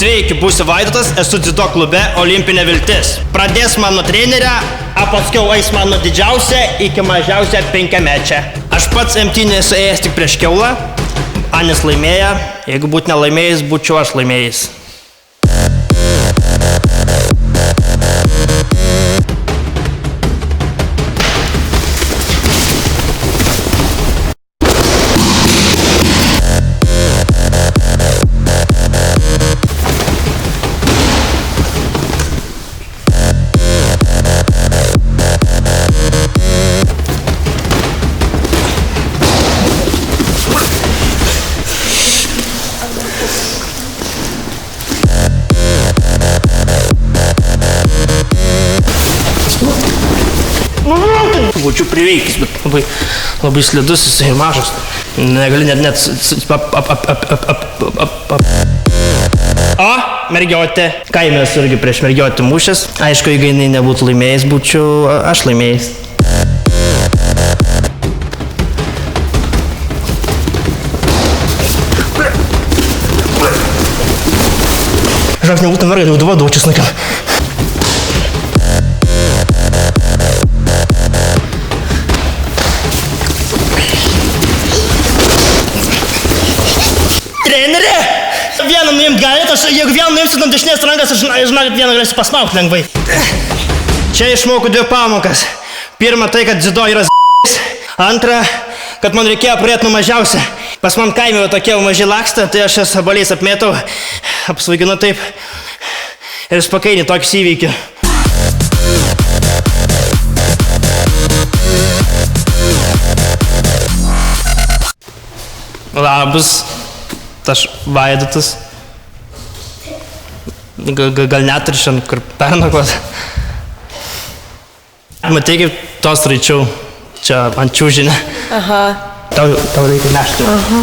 Sveiki, būsiu Vaidotas, esu dziudo klube Olimpinė viltis. Pradės mano trenerę, o paskiau eis mano didžiausia iki mažiausia 5-mečia. Aš pats imtynį esu ėjęs tik prieš Kiaulą, Anis laimėjo, jeigu būt nelaimėjęs, būčiau aš laimėjęs. Būčiau priveikęs, bet labai slidus, jisai mažas. Negali net... O, mergiotė. Kaimės irgi prieš mergiotį mušęs. Aišku, jeigu jinai nebūtų laimėjęs, būčiau aš laimėjęs. Žak, nebūtų mergai, jau duodavo česnaką. Trenerė! Vieną nuimt galite, jeigu vieną nuimsit ant dešinės rankas, aš žinokit vieną galėsiu pasmaukti lengvai. Čia išmokau 2 pamokas. Pirma tai, kad dziudo yra z***. Antra, kad man reikėjo pradėti nuo mažiausia. Pas man kaime tokie maži laksta, tai aš jas abaliais apmėtau, apsvaiginu taip ir spakainį tokius įveikiu. Labas. Aš Vaidotas. Gal net ir šiandien kur pernakvot. Matai, kaip tos raičiau čia ant čiūžinę. Aha. Tau reikia nešti. Aha.